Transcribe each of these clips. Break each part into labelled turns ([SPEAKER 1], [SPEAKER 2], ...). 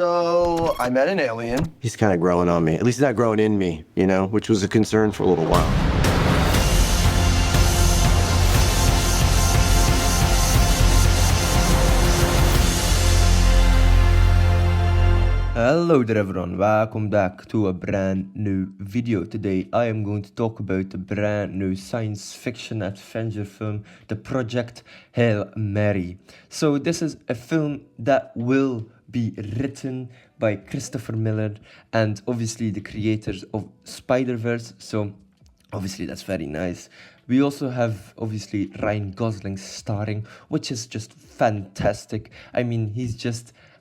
[SPEAKER 1] So I met an alien. He's kind of growing on me. At least he's not growing in me, you know, which was a concern for a little while.
[SPEAKER 2] Hello there everyone, welcome back to a brand new video. Today I am going to talk about the brand new science fiction adventure film, the Project Hail Mary. So this is a film that will be written by Christopher Miller and obviously the creators of Spider-Verse, so obviously that's very nice. We also have obviously Ryan Gosling starring, which is just fantastic. I mean, he's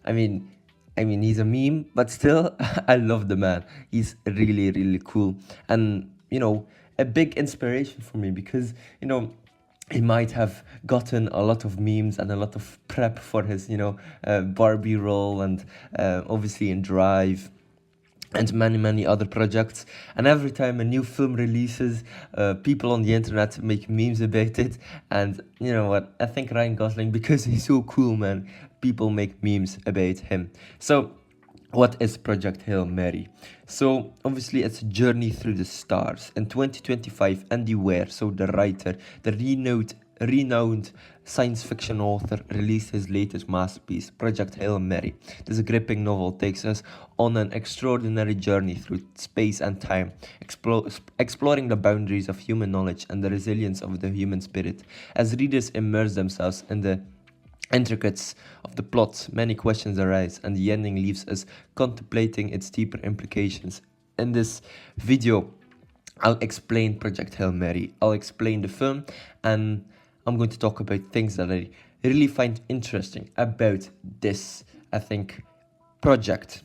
[SPEAKER 2] a meme, but still, I love the man. He's really, really cool. And, you know, a big inspiration for me because, you know, he might have gotten a lot of memes and a lot of prep for his, Barbie role and obviously in Drive and many other projects. And every time a new film releases, people on the internet make memes about it. And you know what, I think Ryan Gosling, because he's so cool, man, people make memes about him. So what is Project Hail Mary? So obviously it's a journey through the stars. In 2025, Andy Weir, so the writer, the renowned science fiction author, released his latest masterpiece, Project Hail Mary. This gripping novel takes us on an extraordinary journey through space and time, exploring the boundaries of human knowledge and the resilience of the human spirit. As readers immerse themselves in the intricacies of the plot, many questions arise, and the ending leaves us contemplating its deeper implications. In this video, I'll explain Project Hail Mary, I'll explain the film, and I'm going to talk about things that I really find interesting about this, I think, project.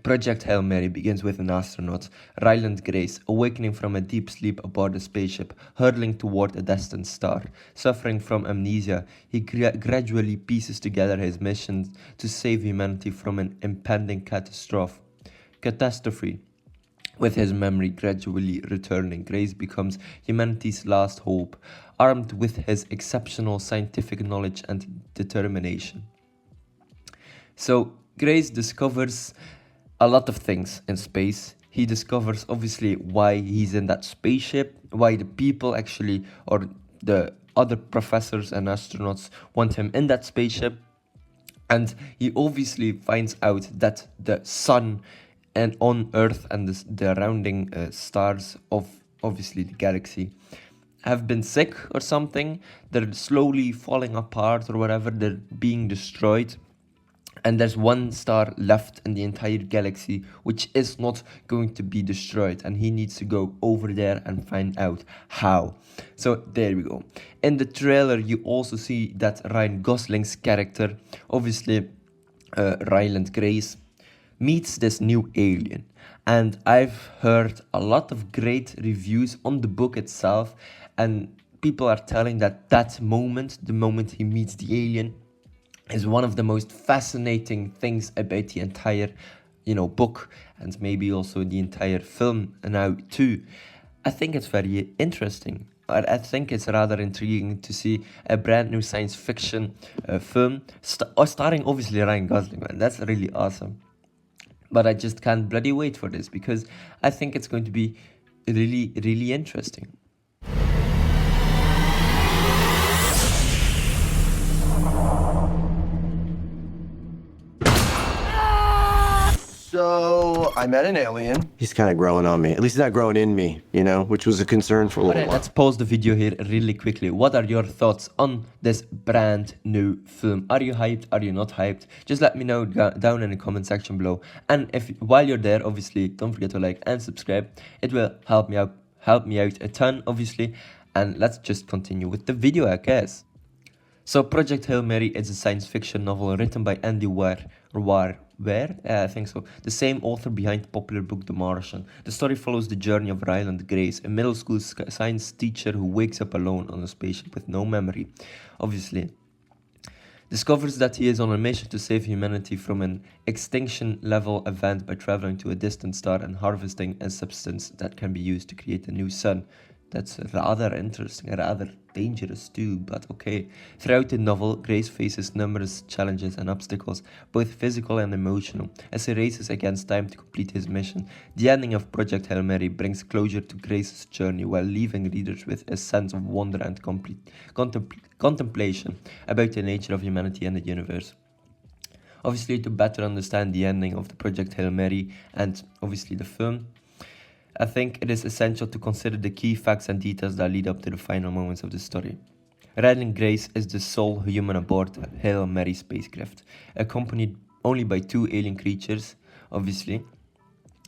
[SPEAKER 2] Project Hail Mary begins with an astronaut, Ryland Grace, awakening from a deep sleep aboard a spaceship, hurtling toward a distant star. Suffering from amnesia, he gradually pieces together his mission to save humanity from an impending catastrophe. With his memory gradually returning, Grace becomes humanity's last hope, armed with his exceptional scientific knowledge and determination. So, Grace discovers a lot of things in space. He discovers obviously why he's in that spaceship, why the people actually, or the other professors and astronauts want him in that spaceship. And he obviously finds out that the sun and on Earth and the surrounding stars of obviously the galaxy have been sick or something. They're slowly falling apart or whatever, they're being destroyed. And there's one star left in the entire galaxy which is not going to be destroyed, and he needs to go over there and find out how. So there we go. In the trailer you also see that Ryan Gosling's character, obviously Ryland Grace, meets this new alien. And I've heard a lot of great reviews on the book itself, and people are telling that moment, the moment he meets the alien, is one of the most fascinating things about the entire, book, and maybe also the entire film now too. I think it's very interesting. I think it's rather intriguing to see a brand new science fiction film starring obviously Ryan Gosling, man. That's really awesome. But I just can't bloody wait for this because I think it's going to be really, really interesting.
[SPEAKER 1] So I met an alien. He's kind of growing on me. At least he's not growing in me, you know, which was a concern for a little while.
[SPEAKER 2] Let's pause the video here really quickly. What are your thoughts on this brand new film? Are you hyped? Are you not hyped? Just let me know down in the comment section below. And while you're there, obviously, don't forget to like and subscribe. It will help me out a ton, obviously. And let's just continue with the video, I guess. So Project Hail Mary is a science fiction novel written by Andy Weir, I think so, the same author behind the popular book The Martian. The story follows the journey of Ryland Grace, a middle school science teacher who wakes up alone on a spaceship with no memory, obviously. Discovers that he is on a mission to save humanity from an extinction-level event by traveling to a distant star and harvesting a substance that can be used to create a new sun. That's rather interesting, rather dangerous too, but okay. Throughout the novel, Grace faces numerous challenges and obstacles, both physical and emotional, as he races against time to complete his mission. The ending of Project Hail Mary brings closure to Grace's journey while leaving readers with a sense of wonder and contemplation about the nature of humanity and the universe. Obviously, to better understand the ending of the Project Hail Mary and obviously the film, I think it is essential to consider the key facts and details that lead up to the final moments of the story. Ryland Grace is the sole human aboard the Hail Mary spacecraft, accompanied only by two alien creatures, obviously,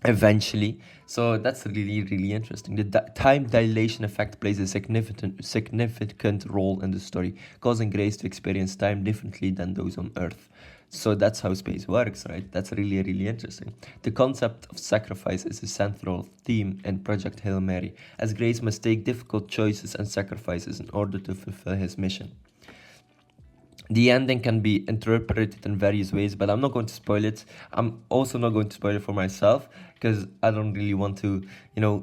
[SPEAKER 2] eventually. So that's really interesting. The time dilation effect plays a significant role in the story, causing Grace to experience time differently than those on Earth. So that's how space works, right? That's really interesting. The concept of sacrifice is a central theme in Project Hail Mary, as Grace must take difficult choices and sacrifices in order to fulfill his mission. The ending can be interpreted in various ways, but I'm not going to spoil it. I'm also not going to spoil it for myself, because I don't really want to,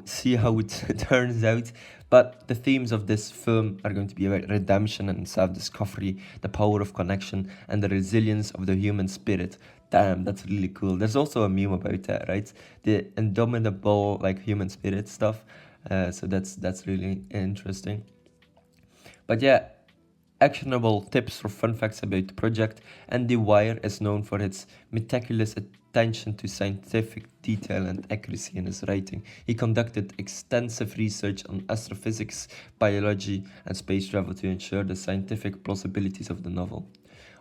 [SPEAKER 2] see how it turns out. But the themes of this film are going to be about redemption and self-discovery, the power of connection, and the resilience of the human spirit. Damn, that's really cool. There's also a meme about that, right? The indomitable, human spirit stuff. So that's really interesting. But yeah, actionable tips or fun facts about the project. Andy Weir is known for its meticulous attention to scientific detail and accuracy in his writing. He conducted extensive research on astrophysics, biology, and space travel to ensure the scientific plausibilities of the novel.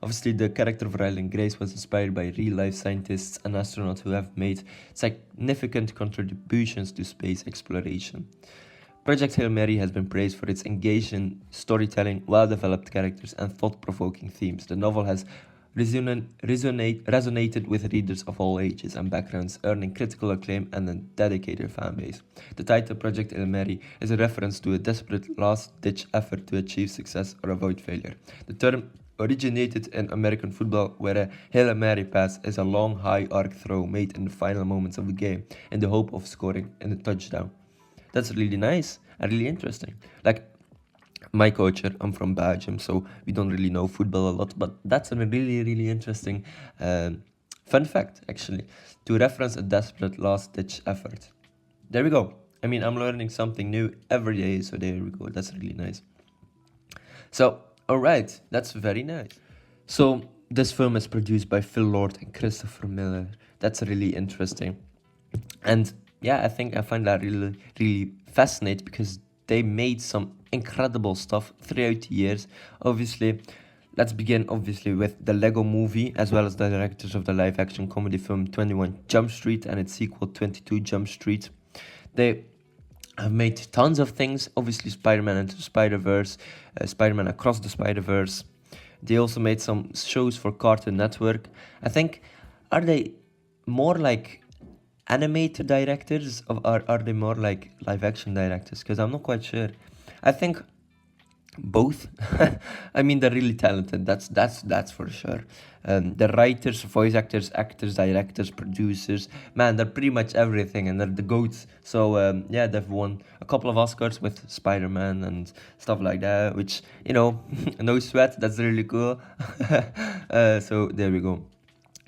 [SPEAKER 2] Obviously, the character of Ryland Grace was inspired by real-life scientists and astronauts who have made significant contributions to space exploration. Project Hail Mary has been praised for its engaging storytelling, well-developed characters, and thought-provoking themes. The novel has resonated with readers of all ages and backgrounds, earning critical acclaim and a dedicated fan base. The title Project Hail Mary is a reference to a desperate last-ditch effort to achieve success or avoid failure. The term originated in American football, where a Hail Mary pass is a long, high arc throw made in the final moments of the game in the hope of scoring in a touchdown. That's really nice and really interesting. My culture, I'm from Belgium, so we don't really know football a lot, but that's a really interesting fun fact, actually, to reference a desperate last-ditch effort. There we go. I mean, I'm learning something new every day, so there we go. That's really nice. So, alright, that's very nice. So, this film is produced by Phil Lord and Christopher Miller. That's really interesting. And yeah, I find that really fascinating, because they made some incredible stuff throughout the years. Obviously, let's begin with the Lego Movie, as well as the directors of the live action comedy film 21 Jump Street and its sequel 22 Jump Street. They have made tons of things. Obviously, Spider-Man Into the Spider-Verse, Spider-Man Across the Spider-Verse. They also made some shows for Cartoon Network. I think, are they more like animated directors, or are they more like live action directors? Because I'm not quite sure. I think both. I mean, they're really talented. That's for sure. The writers, voice actors, directors, producers, man, they're pretty much everything, and they're the goats. So yeah, they've won a couple of Oscars with Spider-Man and stuff like that, which, no sweat. That's really cool. So there we go.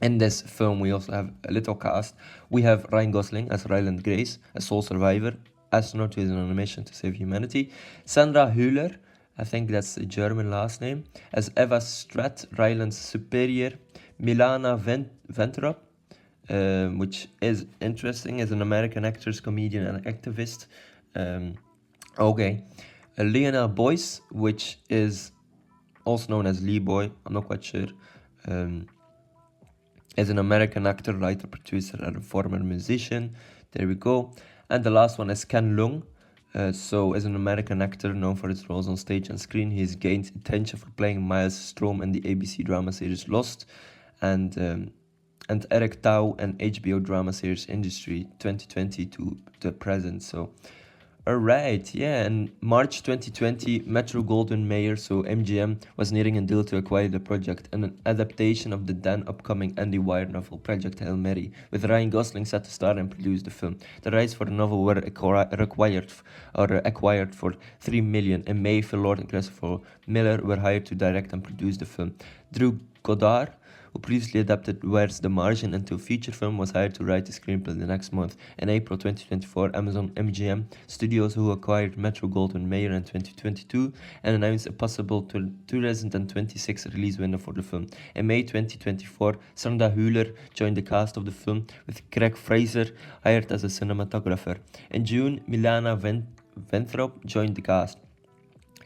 [SPEAKER 2] In this film, we also have a little cast. We have Ryan Gosling as Ryland Grace, a sole survivor, astronaut who is on a mission to save humanity. Sandra Hüller, I think that's a German last name, as Eva Stratt, Ryland's superior. Milana Ventrop, which is interesting, as an American actress, comedian, and activist. Leona Boyce, which is also known as Lee Boy, I'm not quite sure. As an American actor, writer, producer, and a former musician. There we go. And the last one is Ken Leung. So, as an American actor known for his roles on stage and screen, he has gained attention for playing Miles Strom in the ABC drama series Lost, and Eric Tao in HBO drama series Industry 2020 to the present. So, Alright, yeah, in March 2020, Metro Goldwyn Mayer, so MGM, was nearing a deal to acquire the project, and an adaptation of the then upcoming Andy Weir novel Project Hail Mary, with Ryan Gosling set to star and produce the film. The rights for the novel were acquired for $3 million. In May, Phil Lord and Christopher Miller were hired to direct and produce the film. Drew Goddard, who previously adapted Where's the Margin into a feature film, was hired to write the screenplay the next month. In April 2024, Amazon MGM Studios, who acquired Metro Goldwyn Mayer in 2022, and announced a possible 2026 release window for the film. In May 2024, Sandra Hüller joined the cast of the film, with Greg Fraser hired as a cinematographer. In June, Milana Winthrop joined the cast.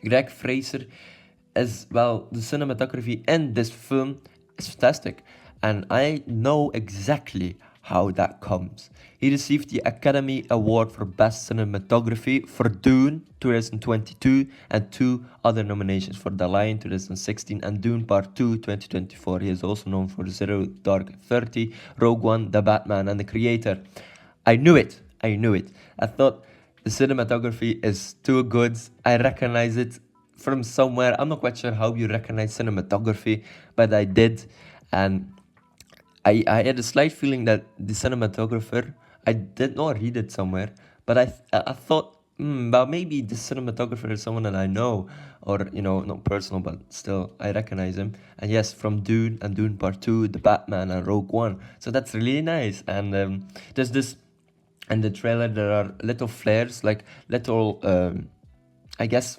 [SPEAKER 2] Greg Fraser, as well, the cinematography in this film is fantastic, and I know exactly how that comes. He received the Academy Award for Best Cinematography for Dune 2022 and 2 other nominations for The Lion 2016 and Dune Part 2 2024. He is also known for Zero Dark 30, Rogue One, The Batman, and The Creator. I knew it. I thought the cinematography is too good. I recognize it from somewhere. I'm not quite sure how you recognize cinematography, but I did, and I had a slight feeling that the cinematographer, I did not read it somewhere, but I thought, but maybe the cinematographer is someone that I know, or, you know, not personal, but still, I recognize him. And yes, from Dune and Dune Part 2, The Batman, and Rogue One. So that's really nice. And there's this, in the trailer, there are little flares, like little, I guess,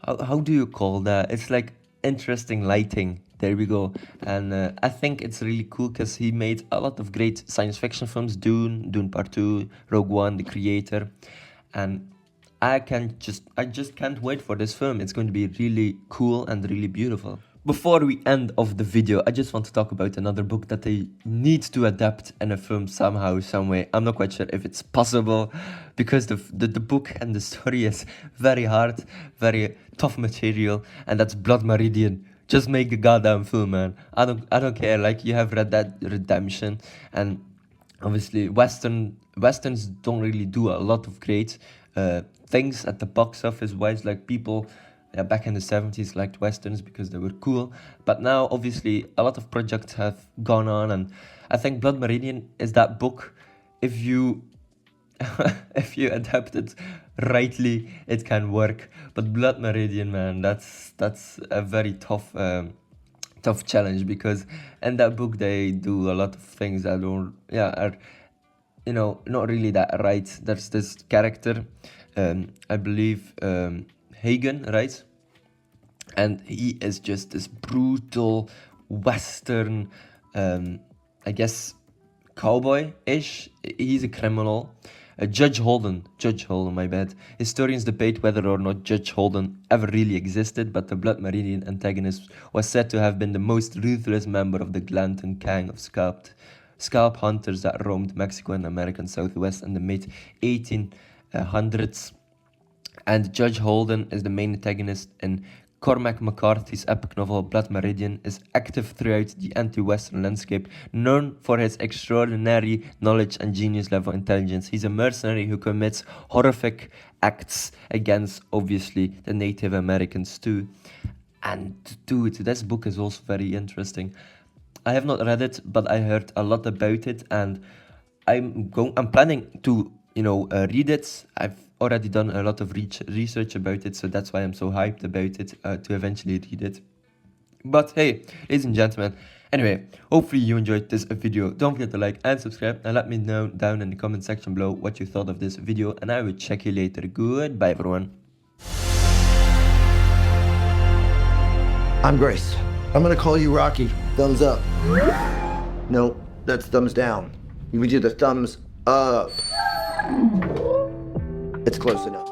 [SPEAKER 2] how do you call that? It's like interesting lighting. There we go. And I think it's really cool because he made a lot of great science fiction films. Dune Part 2, Rogue One, The Creator. And I just can't wait for this film. It's going to be really cool and really beautiful. Before we end off the video, I just want to talk about another book that they need to adapt in a film somehow, some way. I'm not quite sure if it's possible, because the book and the story is very hard, very tough material, and that's Blood Meridian. Just make a goddamn film, man. I don't care. Like, you have Red Dead Redemption, and obviously westerns don't really do a lot of great things at the box office wise. Like, people back in the 70s liked westerns because they were cool, but now obviously a lot of projects have gone on, and I think Blood Meridian is that book. If you if you adapt it rightly, it can work. But Blood Meridian, man, that's a very tough challenge, because in that book they do a lot of things that are, you know, not really that right. There's this character, I believe, Hagen, right? And he is just this brutal Western, I guess, cowboy-ish. He's a criminal. Judge Holden, my bad. Historians debate whether or not Judge Holden ever really existed, but the Blood Meridian antagonist was said to have been the most ruthless member of the Glanton gang of scalp hunters that roamed Mexico and American Southwest in the mid-1800s. And Judge Holden is the main antagonist in Cormac McCarthy's epic novel Blood Meridian, is active throughout the anti-Western landscape, known for his extraordinary knowledge and genius-level intelligence. He's a mercenary who commits horrific acts against, obviously, the Native Americans too. And dude, this book is also very interesting. I have not read it, but I heard a lot about it, and I'm planning to, read it. I've already done a lot of research about it, so that's why I'm so hyped about it, to eventually read it. But hey, ladies and gentlemen, anyway, hopefully you enjoyed this video. Don't forget to like and subscribe, and let me know down in the comment section below what you thought of this video, and I will check you later. Goodbye, everyone.
[SPEAKER 1] I'm Grace. I'm gonna call you Rocky. Thumbs up. No, that's thumbs down. You would do the thumbs up. It's close enough.